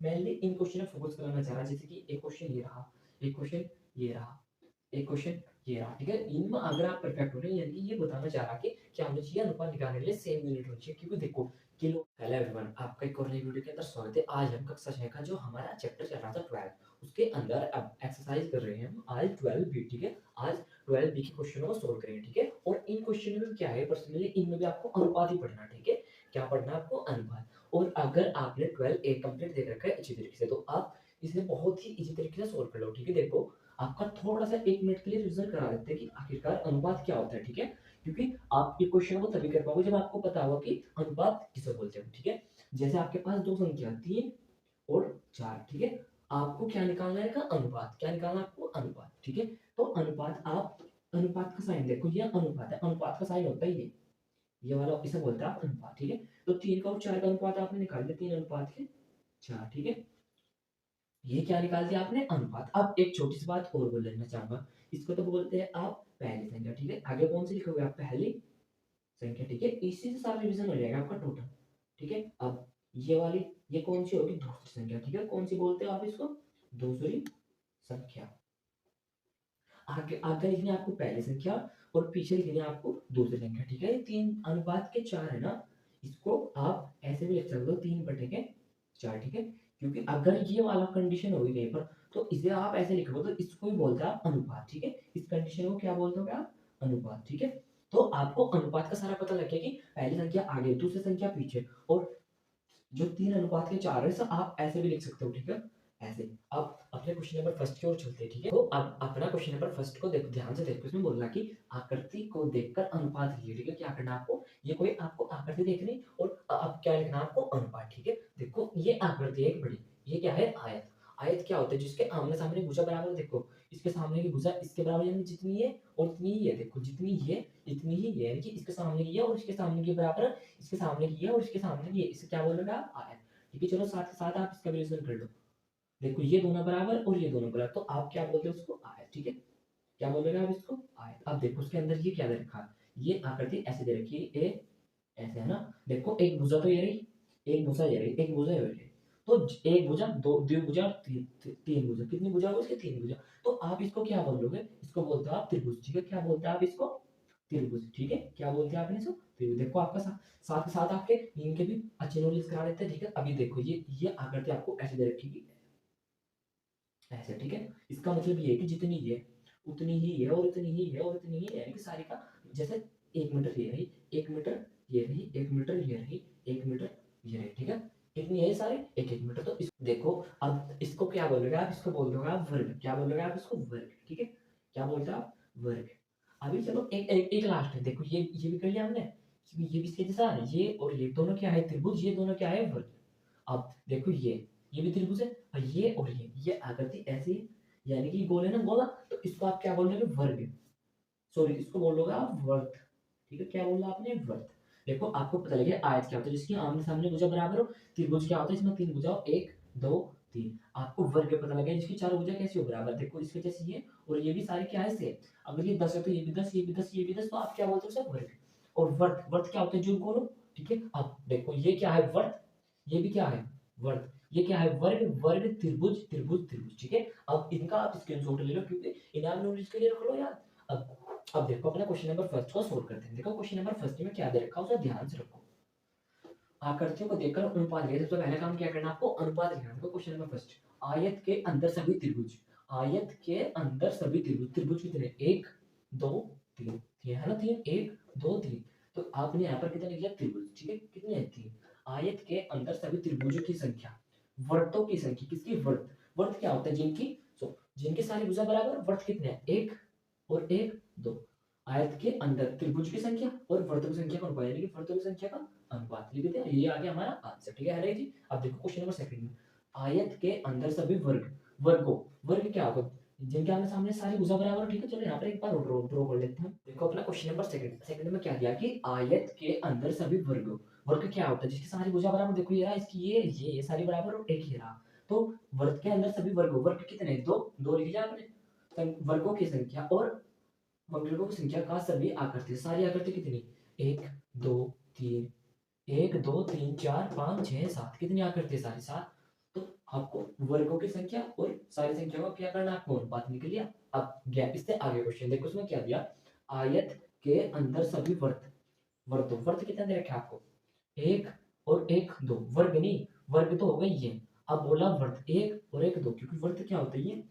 Mainly इन question में focus करना चाह रहा है, जैसे कि एक क्वेश्चन ये रहा, एक क्वेश्चन ये रहा, एक क्वेश्चन ये रहा, ठीक है। इनमें अगर आप परफेक्ट हो रहे हैं, यानी कि ये बताना चाह रहा कि क्या होना चाहिए, अनुपात निकालने के लिए सेम यूनिट होनी चाहिए, क्योंकि देखो किलो। हेलो एवरीवन, आपका एक और नई वीडियो के अंदर स्वागत है। आज हम कक्षा 6 का जो हमारा चैप्टर चल रहा था 12, उसके अंदर अब एक्सरसाइज कर रहे हैं हम आज 12 बी, ठीक है। आज 12 बी के क्वेश्चनों को सोल्व करेंगे, ठीक है। और इन क्वेश्चनों में क्या है, पर्सनली इनमें भी आपको अनुपात ही पढ़ना है, ठीक है। क्या पढ़ना है आपको, अनुपात। और अगर आपने 12 ए कंप्लीट देख रखा है अच्छी तरीके से, तो आप इसे बहुत ही इजी तरीके से सोल्व कर लो, ठीक है। देखो आपका थोड़ा सा 1 मिनट के लिए रिविजन करा देते हैं कि आखिरकार अनुपात क्या होता है, ठीक है। क्योंकि आप ये क्वेश्चन को तभी कर पाओगे जब आपको पता होगा कि अनुपात किसे बोलते हैं, ठीक है। जैसे आपके पास दो संख्या 3 और 4, ठीक है। आपको क्या निकालना है का, अनुपात। क्या निकालना है आपको, अनुपात, ठीक है। तो अनुपात, आप अनुपात का साइन देखो, ये अनुपात है, अनुपात का साइन होता है ये वाला, इसे बोलते हैं आप अनुपात, ठीक है। तो 3 का और 4 का अनुपात आपने निकाल दिया, 3 अनुपात के 4, ठीक है। ये क्या निकाल दिया आपने, अनुपात। अब एक छोटी सी बात और बोल लेना चाहूंगा, इसको तो बोलते हैं आप पहली संख्या, ठीक है। आगे कौन सी लिखोगे आप, पहली संख्या, ठीक है। इसी से सारा रिवीजन हो जाएगा आपका टोटल, ठीक है। अब ये वाली, ये कौन सी होगी, दूसरी संख्या, ठीक है। कौन सी बोलते हैं आप इसको, दूसरी संख्या। आगे आगे लिखनी है आपको पहली संख्या, और पीछे लिखनी है आपको दूसरी संख्या, ठीक है। ये 3 अनुपात के 4 है ना, इसको आप ऐसे भी लिख सकते हो, 3/4, ठीक है। क्योंकि अगर ये वाला कंडीशन होगी कहीं पर, तो इसे आप ऐसे लिखोगे, तो इसको भी बोलते हैं आप अनुपात, ठीक है। इस कंडीशन को क्या बोलते हो आप, अनुपात, ठीक है। तो आपको अनुपात का सारा पता लग गया कि पहली संख्या आगे, दूसरी संख्या पीछे, और जो 3/4 है, सब आप ऐसे भी लिख सकते हो, ठीक है। ऐसे। अब अपने क्वेश्चन नंबर फर्स्ट की ओर चलते हैं, ठीक है। तो अब अपना क्वेश्चन नंबर फर्स्ट को देखो, ध्यान से देखो। इसमें बोलना कि आकृति को देखकर अनुपात लिखिए, ठीक है। क्या करना आपको, ये कोई आपको आकृति देखनी, और अब क्या लिखना आपको, अनुपात, ठीक है। देखो ये आकृति है एक बड़ी, ये क्या है, आयत। आयत क्या होता है, जिसके आमने सामने भुजा बराबर, देखो इसके सामने की भुजा इसके बराबर, यानी जितनी है और इतनी ही है, देखो जितनी ये इतनी ही ये, यानी कि इसके सामने की है और इसके सामने के बराबर, इसके सामने की है और इसके सामने की है, इसे क्या बोलोगे आप, आयत, ठीक है। चलो साथ के साथ आप इसका विश्लेषण कर लो। देखो ये दोनों बराबर और ये दोनों बराबर, तो आप क्या बोलते हो उसको, आयत, ठीक है। क्या बोलोगे आप इसको, आयत। अब देखो उसके अंदर ये क्या दे रखा है, ये आकृति ऐसे दे रखी है, ए ऐसे है ना। देखो एक भुजा तो ये रही, एक भुजा ये रही, एक भुजा ये रही। तो एक भुजा, दो द्विभुजा, तीन भुजा, कितनी भुजा हो इसके, तीन भुजा। तो आप इसको क्या बोलोगे, इसको बोलते हो आप त्रिभुज, ठीक है। क्या बोलते हैं आप इसको, त्रिभुज, ठीक है। क्या बोलते हैं आपने इसको, त्रिभुज। देखो आपका साथ के साथ आपके नीम के भी अच्छे नॉलेज करा देते हैं, ठीक है। अभी देखो ये आकृति आपको ऐसे दे रखी, ऐसे, ठीक है। इसका मतलब ये है कि जितनी ये उतनी ही है और उतनी ही है और उतनी ही है, यानी कि सारी का, जैसे 1 मीटर ये रही, 1 मीटर ये रही, 1 मीटर ये रही, 1 मीटर ये रही, ठीक है। कितनी है सारे, 1-1 मीटर। तो इस देखो, अब इसको क्या बोलोगे आप, इसको बोल दोगे आप वर्ग। क्या बोलोगे आप इसको, वर्ग, ठीक है। क्या बोलते हो आप, वर्ग। अभी चलो एक एक, एक लास्ट है, देखो ये भी कर लिया हमने, ये भी इसके जैसा है, ये और ये दोनों क्या है, त्रिभुज, ये दोनों क्या है, वर्ग। अब देखो ये भी त्रिभुज है, और ये और ये आकृति ऐसी है, यानी कि गोल है ना, गोला। तो इसको आप क्या बोल रहे हो, वर्ग। सॉरी, इसको बोल लोगे आप वर्त, ठीक है। क्या बोला आपने, वर्त। देखो आपको पता लगे आयत क्या होता है, जिसकी आमने सामने भुजा बराबर हो। त्रिभुज क्या होता है, इसमें 3 भुजा हो, 1 2 3। आपको वर्ग पता लगे, जिसकी 4 भुजा कैसी हो, बराबर। देखो इसके जैसे ये, और ये भी सारी क्या है, सेम। अगर ये 10 है तो ये भी 10, ये भी 10, ये भी 10, तो आप क्या बोलते हो उसे, वर्ग। और वर्त, वर्त क्या होता है, जो बोलो, ठीक है। अब देखो ये क्या है, वर्त, ये भी क्या है, वर्त। ये क्या है, वर्ग, वर्ग, त्रिभुज, त्रिभुज, त्रिभुज, ठीक है। अब इनका आप स्क्रीनशॉट ले लो, क्योंकि इन्हें आप नोटिस के लिए रख लो यार। अब देखो अपना क्वेश्चन नंबर फर्स्ट को सोल्व करते हैं। देखो क्वेश्चन नंबर फर्स्ट में क्या दे रखा है, उसे ध्यान से रखो। आकृतियों को देखकर अनुपात लिखा, सबसे पहला काम क्या करना आपको, अनुपात लिखना। देखो क्वेश्चन नंबर फर्स्ट, आयत के अंदर सभी त्रिभुज, आयत के अंदर सभी त्रिभुज, त्रिभुज कितने, 1 2 3, ये है ना 3, 1 2 3। तो आपने यहाँ पर कितने लिख लिया, त्रिभुज, ठीक है। कितने हैं, 3। आयत के अंदर सभी त्रिभुजों की संख्या, वर्तों की संख्या, किसकी, वर्त। वर्त क्या होता है, जिनकी, जिनकी सारी भुजा बराबर, वर्त कितने हैं, 1 और 1 2। आयत के अंदर त्रिभुज की संख्या और वर्तों की संख्या का अनुपात, यानी कि वर्तों की संख्या का अनुपात लिख देते हैं। ये आ गया हमारा आंसर, ठीक है जी। अब देखो क्वेश्चन नंबर सेकंड में, आयत के अंदर सभी वर्ग, वर्गों, वर्ग क्या होगा, जिनके आमने सामने सारी भुजा बराबर हो, ठीक है। चलो यहाँ पर एक बार ड्रॉ कर लेते हैं। देखो अपना क्वेश्चन नंबर सेकंड, सेकंड में क्या दिया कि आयत के अंदर सभी वर्ग, वर्ग क्या होता है, जिसकी सारी भुजा बराबर, देखो ये रहा, इसकी ये सारी बराबर और एक ही रहा। तो वर्ग के अंदर सभी वर्ग, वर्ग कितने, दो, दो लिख लिया आपने। वर्गों की संख्या और वर्गों की संख्या का सभी आकृति, सारी आकृति कितनी, 1 2 3, 1 2 3 4 5 6 7, कितनी आकृति है, सारी 7। तो आपको वर्गों की संख्या और सारी संख्याओं का क्या करना है, आपको अनुपात निकल लिया। अब गया इससे आगे क्वेश्चन देखो, उसमें क्या दिया, आयत के अंदर सभी वर्ग, वर्ग कितना दे रखा है आपको, एक और एक दो, वर्ग नहीं, वर्ग तो हो गई ये, अब बोला वर्ग एक और एक दो, क्योंकि वर्ग क्या होता है ये,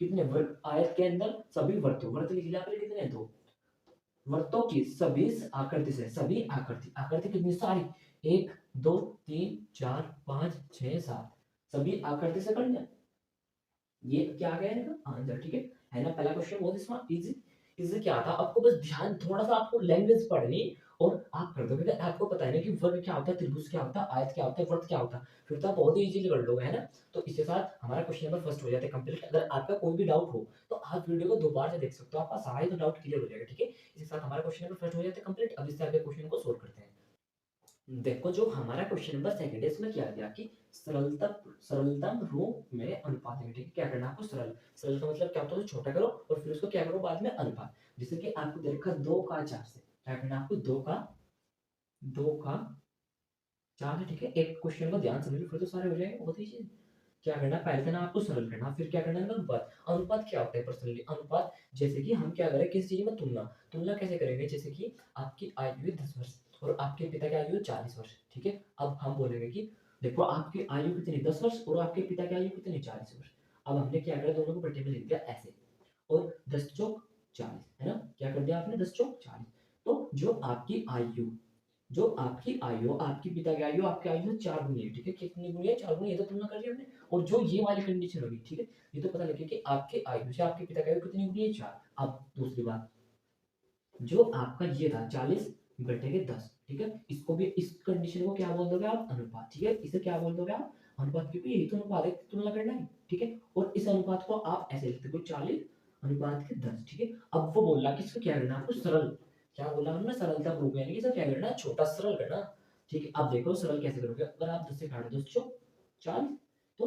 कितने वर्ग, आयत के अंदर सभी वर्ग, वर्ग लिख लिया आपने कितने, दो, वृत्तों की सभी आकृति से, सभी आकृति, आकृति कितनी सारी, एक दो तीन चार पांच छह सात, सभी आकृति से कर लिया, ये क्या आ गया इनका आंसर, ठीक है ना। पहला क्वेश्चन बहुत स्मार्ट इजी, इससे क्या था, आपको बस ध्यान थोड़ा सा, आपको लैंग्वेज पढ़नी और आप कर दोगे, आपको पता है ना कि वर्ग क्या होता है, त्रिभुज क्या होता है, आयत क्या होता है, वृत्त क्या होता है, फिर तो आप बहुत ही इजीली कर लोगे, है ना। तो इसके साथ हमारा क्वेश्चन नंबर फर्स्ट हो जाता है कंप्लीट। अगर आपका कोई भी डाउट हो तो आप वीडियो को दोबारा से देख सकते हो, आपका सारा ही तो डाउट क्लियर हो जाएगा, ठीक है। इसके साथ हमारा क्वेश्चन नंबर फर्स्ट हो जाता है कंप्लीट। अब इससे आगे क्वेश्चन को सोल्व करते हैं। देखो जो हमारा क्वेश्चन नंबर सेकंड है, इसमें क्या दिया कि सरलतम रूप में अनुपात है, ठीक है। क्या करना है आपको, सरल का मतलब क्या होता है, तो छोटा करो और फिर उसको क्या करो बाद में अनुपात, जैसे कि आपको दे रखा 2 का 4 से, क्या करना है आपको, 2 का 4 है, ठीक है। एक क्वेश्चन को ध्यान समझ लो फिर तो सारे हो जाएंगे, बहुत ही चीज। क्या करना है, पहले करना आपको सरल करना, फिर क्या करना है अनुपात। अनुपात क्या होता है पर्सनली, अनुपात जैसे कि हम क्या करें किसी चीज में तुलना, तुलना कैसे करेंगे, जैसे कि आपकी आयु है 10 वर्ष और आपके पिता की आयु है 40 वर्ष, ठीक है। अब हम बोलेंगे कि देखो आपकी आयु कितनी 10 वर्ष और आपके पिता की आयु कितनी 40 वर्ष। अब हमने क्या करा, दोनों को पट्टे में लिख दिया ऐसे, और 10 चौक 40, है ना, क्या कर दिया आपने, 10 चौक 40। तो जो आपकी आयु, आपकी पिता की आयु, आपकी आयु 4 गुनी है, ठीक है। कितनी गुनी है, 4 गुनी, ये तो तुलना कर ली हमने। और जो ये वाली कंडीशन होगी, ठीक है, ये तो पता लगे कि आपके आयु से आपके पिता की आयु कितनी गुनी है, 4। अब दूसरी बात, जो आपका ये था 40/10, ठीक है, इसको भी, इस कंडीशन को क्या बोल दोगे आप, अनुपात, ठीक है। इसे क्या बोल दोगे आप, अनुपात, क्योंकि यही तो अनुपात है, तुलना करना है, ठीक है। और इस अनुपात को आप ऐसे लिखते हो 40/10, ठीक है। अब वो बोल रहा कि इसको क्या करना है आपको, सरल, क्या बोला हमने, सरलता रूप में, यानी कि इसे क्या करना है, छोटा सरल करना, ठीक है। अब देखो सरल कैसे करोगे, अगर आप 10 से काटो 10 चौक 40, तो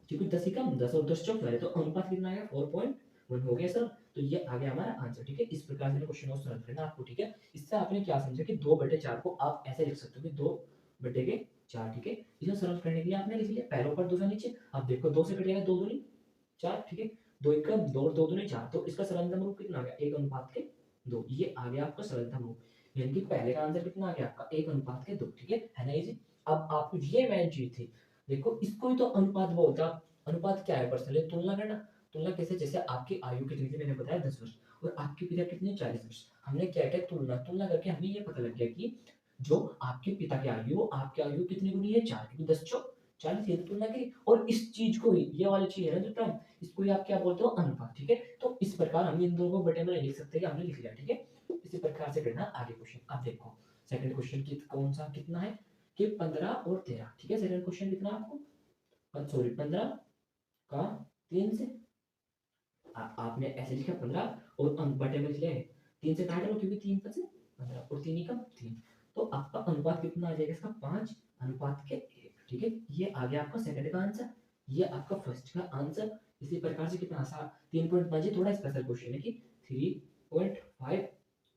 क्योंकि 10 ही कम, 10 और 10 चौक 40, तो अनुपात कितना आएगा, 4.1 हो गया सर। तो ये आ गया हमारा आंसर, ठीक है। इस प्रकार से क्वेश्चन को सॉल्व करना आपको, ठीक है। इससे आपने क्या समझा कि 2/4 को आप ऐसे लिख सकते हो कि 2/4, ठीक है। इसे सॉल्व करने के लिए आपने लिख लिया पहले ऊपर दूसरा नीचे। अब देखो 2 से कटेगा 2 दूनी 4, ठीक है, 2 एक का 2 और 2 दूनी 4, तो इसका सरलतम रूप कितना आ गया, 1:2, ये आ गया आपका सरलतम रूप। यानी कि पहले का आंसर कितना आ गया आपका, 1:2, ठीक है ना इजी। अब आपको ये मेन चीज थी, देखो इसको ही तो अनुपात बोलता, अनुपात क्या है पर्सनली, तुलना करना। तुलना कैसे, जैसे आपकी आयु कितनी थी, मैंने बताया 10 वर्ष, और आपके पिता कितने 40 वर्ष। हमने क्या किया, तुलना, तुलना करके हमें ये पता लग गया कि जो आपके पिता की आयु, आपकी आयु कितनी गुनी है, 4, क्योंकि 10 चौक 40, ये तो तुलना करी। और इस चीज को ही, ये वाली चीज है ना जो टर्म, इसको ही आप क्या बोलते हो, अनुपात, ठीक है। तो इस प्रकार हम इन दोनों को बटे में लिख सकते हैं, हमने लिख लिया, ठीक है। इसी प्रकार से करना आगे क्वेश्चन। अब देखो सेकंड क्वेश्चन की कौन सा कितना है, कि 15 और 13, ठीक है। सेकंड क्वेश्चन कितना आपको, सॉरी 15 का 3 से, आपने ऐसे लिखा 15 और बटे में लिखे 3 से काट लो, क्योंकि 3 से 15 और 3 ही का 3, तो आपका अनुपात कितना आ जाएगा इसका, 5:1, ठीक है। ये आ गया आपका सेकंड का आंसर, ये आपका फर्स्ट का आंसर। इसी प्रकार से कितना आसान, 3.5 थोड़ा स्पेशल क्वेश्चन है कि 3.5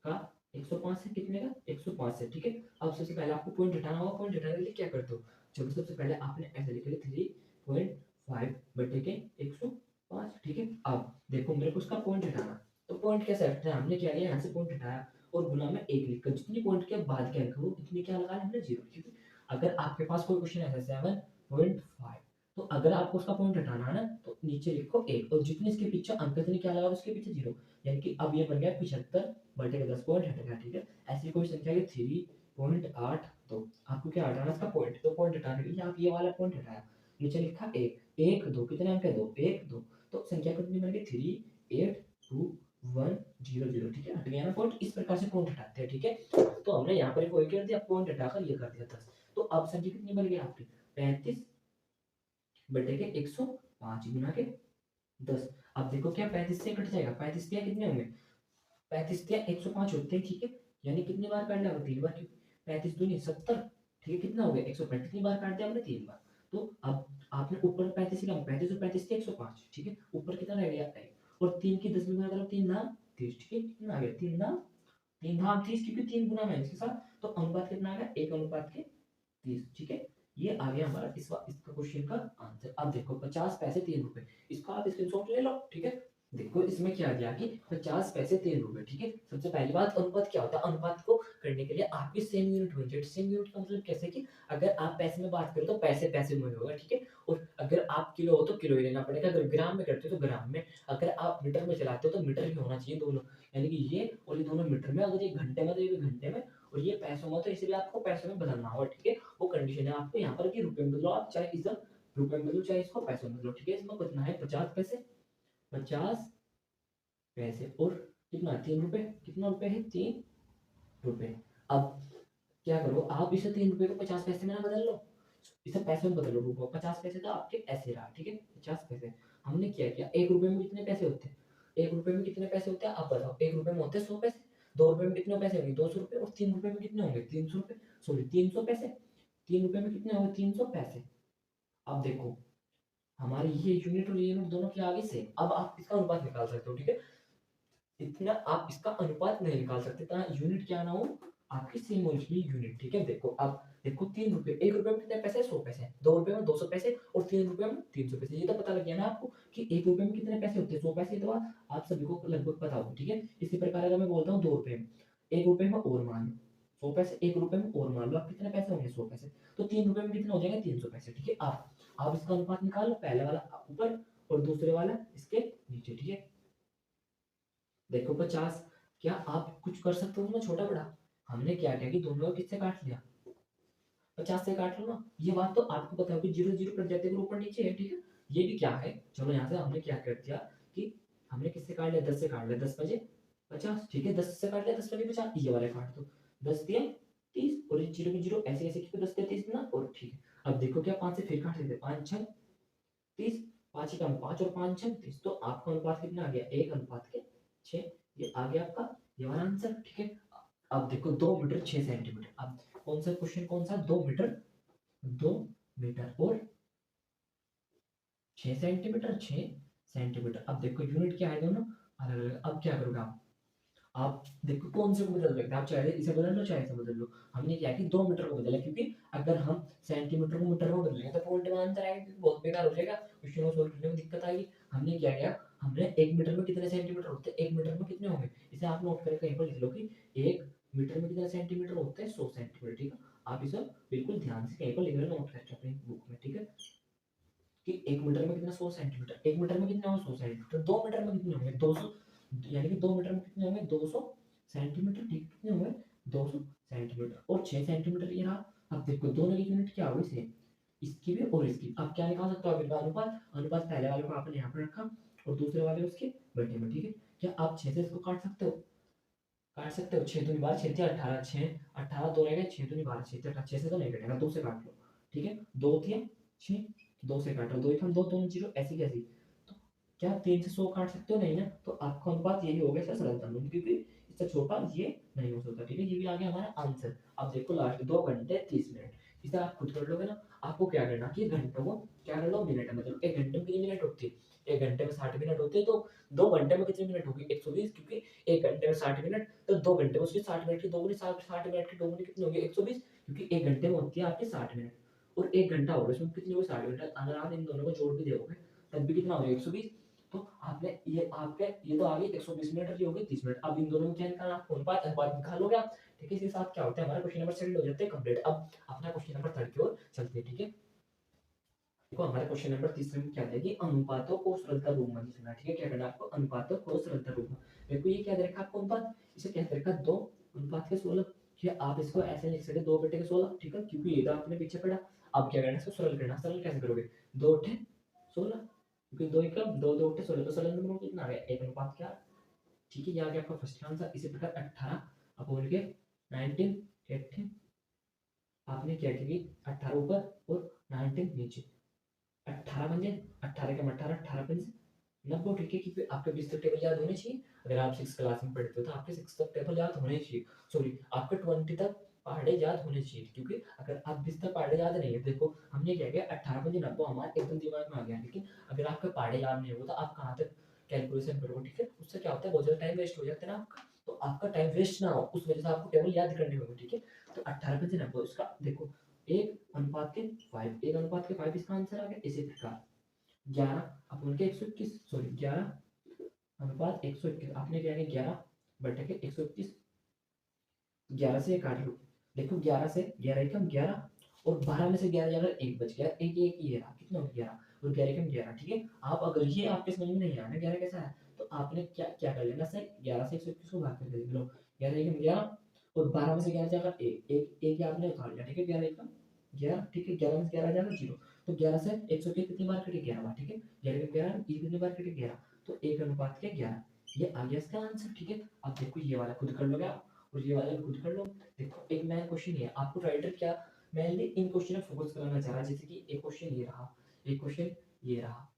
का 105 से कितने का, 105 से, ठीक है। अब सबसे पहले आपको पॉइंट हटाना होगा, पॉइंट हटाने के लिए क्या करते हो, चलो सबसे पहले आपने ऐसे लिख लिया 3.5 बटे के 105, ठीक है। अब देखो मेरे को उसका पॉइंट हटाना, तो पॉइंट कैसे हटना है, हमने क्या किया, यहाँ से पॉइंट हटाया और गुना में 1 लिखकर जितनी पॉइंट के बाद क्या लिखा वो उतनी क्या लगा हमने 0, ठीक है। अगर आपके पास कोई क्वेश्चन है 7.5, तो अगर आपको उसका पॉइंट हटाना है ना, तो नीचे लिखो 1 और जितने इसके पीछे अंक इतने क्या लगा उसके पीछे 0, यानी कि अब ये बन गया 75 बटे 10, पॉइंट हट गया, ठीक है। ऐसी कोई संख्या है 3.82, आपको क्या हटाना इसका पॉइंट, तो पॉइंट हटाने के लिए आप ये वाला पॉइंट हटाया, नीचे लिखा 1 2, कितने अंक है 2, 1 2, तो संख्या कितनी बन गई 3.82100, ठीक है। हट गया ना पॉइंट, इस प्रकार से पॉइंट हटाते हैं, ठीक है। तो हमने यहाँ पर कोई कर दिया, पॉइंट हटाकर ये कर दिया 10, तो अब संख्या कितनी बन गई आपकी 35 बटे के 105 गुना के 10। अब देखो क्या 35 से कट जाएगा, 35 दिया कितने होंगे, 35 दिया 105 होते हैं, ठीक है। यानी कितनी बार काट लिया, 3 बार, 35 दूनी 70, ठीक है। कितना हो गया 105, कितनी बार काट दिया हमने 3 बार। तो अब आपने ऊपर 35 लिखा, 35 और 35 दिया 105, ठीक है। ऊपर कितना रह गया 1, और 3 की 10 में गुना करो, 3 नाम 30, ठीक है। कितना आ गया 3 नाम 30, क्योंकि 3 गुना में है इसके साथ, तो अनुपात कितना आ गया 1:30, ठीक है। ये आ गया हमारा इसका क्वेश्चन का आंसर। अब देखो 50 पैसे 3 रुपए, इसको आप स्क्रीनशॉट ले लो, ठीक है। देखो इसमें क्या दिया कि 50 पैसे 3 रुपए, ठीक है। सबसे पहली बात, अनुपात क्या होता है? अनुपात को करने के लिए आपकी सेम यूनिट होनी चाहिए। सेम यूनिट का मतलब कैसे कि अगर आप पैसे में बात करो तो पैसे पैसे में होगा, ठीक है। और अगर आप किलो हो तो किलो ही लेना पड़ेगा, अगर ग्राम में करते हो तो ग्राम में, अगर आप मीटर में चलाते हो तो मीटर ही होना चाहिए दोनों। यानी कि ये और ये दोनों मीटर में, अगर ये घंटे में तो ये भी घंटे में, और ये पैसों में तो इसलिए आपको पैसों में बदलना होगा, ठीक है। वो कंडीशन है आपको यहाँ पर कि रुपए में बदलो, आप चाहे इधर रुपए में बदलो चाहे इसको पैसों में बदलो, ठीक है। इसमें कितना है? 50 पैसे, 50 पैसे और कितना? 3 रुपए। कितना रुपए है? 3 रुपए। अब क्या करो, आप इसे 3 रुपए को 50 पैसे में ना बदल लो, इसे पैसे में बदल लो। रुको, 50 पैसे तो आपके ऐसे रहा, ठीक है। 50 पैसे हमने क्या किया, 1 रुपए में कितने पैसे होते हैं? 1 रुपए में कितने पैसे होते हैं आप बताओ? 1 रुपए में होते हैं 100 पैसे। 2 रुपए में कितने पैसे होंगे? 200 रुपए। और 3 रुपए में कितने होंगे? 300 रुपए। सॉरी, 300 पैसे। 3 रुपए में कितने होंगे? 300 पैसे। अब देखो हमारी ये यूनिट और ये यूनिट दोनों के आगे से, अब आप इसका अनुपात निकाल सकते हो, ठीक है। इतना आप इसका अनुपात नहीं निकाल सकते, इतना यूनिट क्या ना हो, आपकी सेम होनी चाहिए यूनिट, ठीक है। देखो अब देखो 3 रुपए, 1 रुपए में कितने पैसे? 100 पैसे। 2 रुपए में 200 पैसे, और 3 रुपए में 300 पैसे। ये तो पता लग गया ना आपको कि 1 रुपए में कितने पैसे होते हैं? 100 पैसे। तो आप सभी को लगभग पता होगा, ठीक है। इसी प्रकार अगर मैं बोलता हूँ 2 रुपए में, 1 रुपए में और मान लो 100 पैसे, 1 रुपए में और मान लो आप कितने पैसे होंगे? 100 पैसे। तो 3 रुपए में कितने हो जाएंगे? 300 पैसे, ठीक है। आप इसका अनुपात निकाल लो, पहले वाला ऊपर और दूसरे वाला इसके नीचे, ठीक है। देखो 50, क्या आप कुछ कर सकते हो ना छोटा बड़ा? हमने क्या किया कि दोनों को किससे काट लिया? 50 से काट लो ना। ये बात तो आपको पता होगी, जीरो जीरो कट जाते हैं ऊपर नीचे है, ठीक है। ये भी क्या है, चलो यहाँ से हमने क्या कर दिया कि हमने किससे काट लिया? 10 से काट लिया, 10 5 50, ठीक है। 10 से काट लिया, 10 5 50, ये वाले काट दो। 10 दिया 30, और ये जीरो की जीरो ऐसे ऐसे क्योंकि 10 दिया 30 ना, और ठीक है। अब देखो क्या 5 से फिर काट लेते, 5 6 30, 5 ही कम 5 और 5 6 30, तो आपका अनुपात कितना आ गया? 1:6। ये आ गया आपका ये वाला आंसर, ठीक है। अब देखो 2 मीटर 6 सेंटीमीटर। अब कौन सा क्वेश्चन, कौन सा? 2 मीटर, 2 मीटर और 6 सेंटीमीटर, 6 सेंटीमीटर। अब देखो यूनिट क्या है दोनों अलग अलग। अब क्या करोगे आप देखो कौन से को बदल सकते हैं, आप चाहे इसे बदल लो चाहे इसे बदल लो। हमने क्या कि 2 मीटर को बदला, क्योंकि अगर हम सेंटीमीटर को मीटर में बदलेंगे तो पॉइंट में आंसर आएगा, क्योंकि बहुत बेकार हो जाएगा, क्वेश्चन को सोल्व करने में दिक्कत आएगी। हमने क्या किया, हमने 1 मीटर में कितने सेंटीमीटर होते हैं? 1 मीटर में कितने होंगे, इसे आप नोट करके कहीं पर लिख लो कि 1 मीटर में कितने सेंटीमीटर होते हैं? 100 सेंटीमीटर, ठीक है। आप इसे बिल्कुल ध्यान से कहीं पर लिख लो, नोट करके अपनी बुक में, ठीक है। कि 1 मीटर में कितना? 100 सेंटीमीटर। 1 मीटर में कितने होंगे? 100 सेंटीमीटर। 2 मीटर में कितने होंगे? 200, यानी कि 2 मीटर में कितने होंगे? 200 सेंटीमीटर, ठीक। कितने होंगे? 200 सेंटीमीटर और 6 सेंटीमीटर, ये रहा। अब देखो दोनों की यूनिट क्या होगी? सेम, इसकी भी और इसकी। अब क्या निकाल सकते हो आप इनका अनुपात? अनुपात पहले वाले को आपने यहाँ पर रखा और दूसरे वाले उसके बटे में, ठीक है। क्या आप 6 से इसको काट सकते हो? काट सकते हो। 6 दूनी 12, 6 18, 6 18 2 रहेगा, 6 दूनी 12, 6 18, 6 से तो नहीं कटेगा, 2 से काट लो, ठीक है। 2 थी 6, 2 से काटो, 2 हम 2 दोनों जीरो, ऐसी कैसी? तो क्या 3 से 100 काट सकते हो? नहीं ना। तो आपका अनुपात यही हो गया सर, सरलता में, क्योंकि इससे छोटा ये नहीं हो सकता, ठीक है। ये भी आ गया हमारा आंसर। अब देखो लास्ट 2 घंटे 30 मिनट, इसे आप खुद कर लोगे ना। आपको क्या करना कि घंटों को क्या कर लो मिनट में, मतलब 1 घंटे में कितनी मिनट होती है? 1 घंटे में 60 मिनट होते हैं, तो 2 घंटे में कितनी मिनट होगी? 120, क्योंकि 1 घंटे में 60 मिनट, तो 2 घंटे में उसकी 60 मिनट की दोगुनी, 60 मिनट की दोगुनी कितनी होगी? 120, क्योंकि 1 घंटे में होती है आपकी 60 मिनट और 1 घंटा होगा, इसमें कितनी होगी? 60 मिनट। अगर आप इन दोनों को जोड़ भी दोगे तब भी कितना हो जाएगा? 120। तो आपने ये आपके ये तो आ गई 120 मिनट और ये हो गई 30 मिनट। अब इन दोनों में क्या निकालना? आप अनुपात अनुपात निकालोगे आप, ठीक है। इसके साथ क्या होता है, हमारा क्वेश्चन नंबर 2 हो जाते हैं कंप्लीट। अब अपना क्वेश्चन नंबर 3 की ओर चलते हैं, ठीक है। देखो हमारे क्वेश्चन नंबर 3 में क्या था कि अनुपातों को सरलता रूप में लिखना, ठीक है। क्या करना आपको? अनुपातों को सरलता रूप में। देखो ये क्या दे रखा आपको अनुपात, इसे क्या दे रखा? 2 अनुपात के 16, ठीक है। आप इसको ऐसे लिख सकते 2 बटे के 16, ठीक है, क्योंकि ये तो आपने पीछे पढ़ा। अब क्या करना है, इसको सरल करना। सरल कैसे करोगे? 2 अठे 16, क्योंकि 2 एकम 2 2 अठे 16, तो सरल नंबर कितना आ गया? 1 अनुपात क्या, ठीक है। ये आ गया आपका फर्स्ट आंसर। इसी प्रकार 18 अपॉन के 19 18, आपने क्या किया कि 18 ऊपर और 19 नीचे, 18 बन 18 के 18, 18 पंजे 90, ठीक है। क्योंकि आपके 20 तक टेबल याद होने चाहिए। अगर आप 6 क्लास में पढ़ते हो तो आपके 6 तक टेबल याद होने चाहिए, सॉरी आपके 20 तक पहाड़े याद होने चाहिए, क्योंकि अगर आप 20 तक पहाड़े याद नहीं है, देखो हमने क्या किया 18 पंजे 90 हमारे एकदम दिमाग में आ गया, लेकिन अगर आपके पहाड़े याद नहीं होगा तो आप कहाँ तक कैलकुलेशन करोगे, ठीक है। उससे क्या होता है, बहुत ज़्यादा टाइम वेस्ट हो जाता है ना आपका। तो आपका टाइम वेस्ट ना हो उस वजह से आपको टेबल याद करनी होगी, ठीक है। तो 18 पंजे 90, इसका देखो 1:5 इसका आंसर आ गया। इसी प्रकार 11/121 सॉरी 11/121 आपने क्या है 11/121 11 से काट लो। देखो 11 से 11 एकम 11 और 12 में से 11 जाकर एक बच गया, एक एक ये रहा कितना हो गया 11 और 11 एकम 11 ठीक है। आप अगर ये आपके समझ में नहीं आया ना 11 कैसा है तो आपने क्या क्या कर लेना सर 11 से 121 को भाग करके देख लो 11 एकम 11 और 12 में से 11 जाकर एक एक एक आपने उतार लिया ठीक है 11 एकम 11 ठीक है 11 में से 11 जाकर 0 तो 11 से 121 कितनी बार कटे 11 बार ठीक है 11 एकम 11 ये कितनी बार कटे 11 तो 1 अनुपात के 11 ये आ गया इसका आंसर ठीक है। अब देखो ये वाला खुद कर लोगे आप और ये वाला भी खुद कर लो। देखो एक नया क्वेश्चन है आपको राइटर क्या मेनली इन क्वेश्चन में फोकस कराना चाह रहा है जैसे कि एक क्वेश्चन ये रहा एक क्वेश्चन ये रहा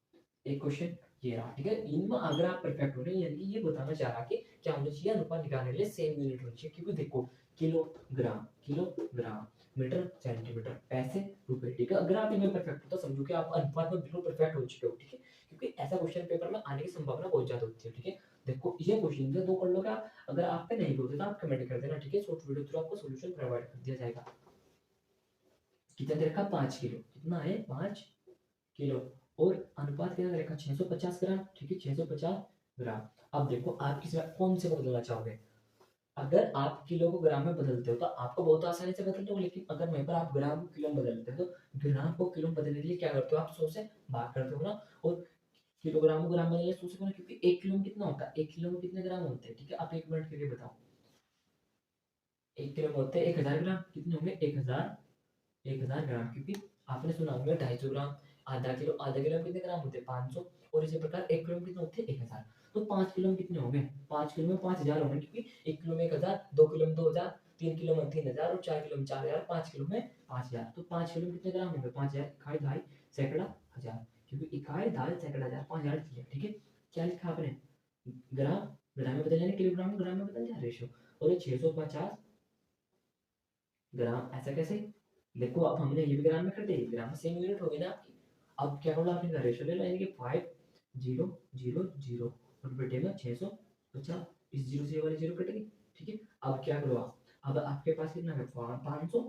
एक क्वेश्चन ये रहा ठीक है। इनमें अगर आप परफेक्ट हो रहे हैं यानी कि ये बताना चाह रहा कि क्या होना चाहिए अनुपात निकालने के लिए सेम यूनिट होनी चाहिए क्योंकि देखो किलोग्राम मीटर सेंटीमीटर पैसे रुपए ठीक है। अगर आप इनमें परफेक्ट हो तो समझो कि आप अनुपात में बिल्कुल परफेक्ट हो चुके हो ठीक है क्योंकि ऐसा क्वेश्चन पेपर में आने की संभावना बहुत ज्यादा होती है ठीक है। देखो ये क्वेश्चन से दो कर लोगे आप अगर आप पे नहीं होते तो आप कमेंट कर देना ठीक है। शॉर्ट वीडियो थ्रू आपको सॉल्यूशन प्रोवाइड कर दिया जाएगा। कितना दे रखा 5 किलो कितना है 5 किलो और अनुपात कितना दे रखा 650 ग्राम ठीक है 650 ग्राम। अब देखो आप किस कौन से बदलना चाहोगे अगर आप किलो को ग्राम में बदलते हो तो आपको बहुत आसानी से बदलते हो लेकिन अगर वहीं पर आप ग्राम को किलो में बदलते हो तो ग्राम को किलो में बदलने के लिए क्या करते हो आप 100 से भाग करते हो ना और किलोग्राम को ग्राम में बदलने 100 से करना क्योंकि 1 किलो में कितना होता है 1 किलो में कितने ग्राम होते हैं ठीक है। आप 1 मिनट करके बताओ 1 किलो में होते हैं 1000 ग्राम कितने होंगे 1000 ग्राम क्योंकि आपने सुना होगा 250 ग्राम आधा किलो में कितने ग्राम होते हैं 500 और इसी प्रकार 1 किलो में कितने होते हैं 1000 तो 5 किलो में कितने होंगे 5 किलो में 5000 होंगे क्योंकि 1 किलो में 1000 2 किलो में 2000 3 किलो में 3000 और 4 किलो में 4000 5 किलो में 5000 तो 5 किलो में कितने ग्राम होंगे 5000 इकाई ढाई सैकड़ा हजार क्योंकि इकाई ढाई सैकड़ा हजार 5000 किया ठीक है। क्या लिखा आपने ग्राम ग्राम में बदल यानी किलोग्राम ग्राम में बदल जाए रेशियो और ये 650 ग्राम ऐसा कैसे देखो अब हमने ये भी ग्राम में कर दिया ग्राम में सेम यूनिट हो गई ना आपकी। अब क्या करो आपने रेशियो ले लो यानी कि 5000 और बेटे में 650 इस जीरो से ये वाली जीरो कटेगी ठीक है। अब क्या करो आप अब आपके पास कितना है 500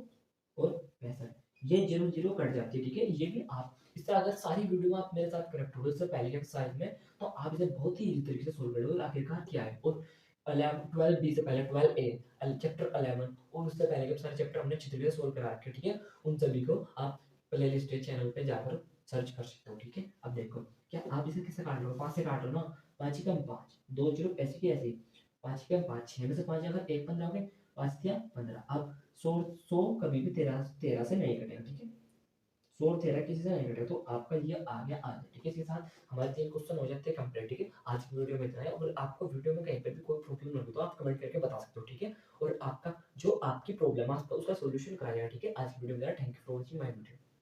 और 65 ये जीरो जीरो कट जाती है ठीक है। ये भी आप इससे अगर सारी वीडियो आप मेरे साथ करेक्ट हो इससे पहले के एक्सरसाइज में तो आप इसे बहुत ही इजी तरीके से सोल्व कर लोगे आखिरकार क्या है। और 11 12 बी से पहले 12 ए चैप्टर 11 और उससे पहले के सारे चैप्टर हमने अच्छी तरीके से सोल्व करा रखे ठीक है। उन सभी को आप प्ले लिस्ट चैनल पे जाकर सर्च कर सकते हो ठीक है। अब देखो क्या आप इसे किससे काट लो 5 से काट लो ना 5 ही कम 5 2 जीरो ऐसे की ऐसे 5 ही कम 5 6 में से 5 अगर 1 15 हो गए 5 या 15 अब 100 कभी भी 13 से नहीं कटेगा ठीक है। 100 और 13 किसी से नहीं कटेगा तो आपका ये आ गया आधा ठीक है। इसके साथ हमारे 3 क्वेश्चन हो जाते हैं कंप्लीट ठीक है। आज की वीडियो में इतना है और आपको वीडियो में कहीं पे भी कोई प्रॉब्लम लगे तो आप कमेंट करके बता सकते हो ठीक है। और आपका जो आपकी प्रॉब्लम है उसका सॉल्यूशन कराया जाएगा ठीक है। आज की वीडियो में thank you for watching my video.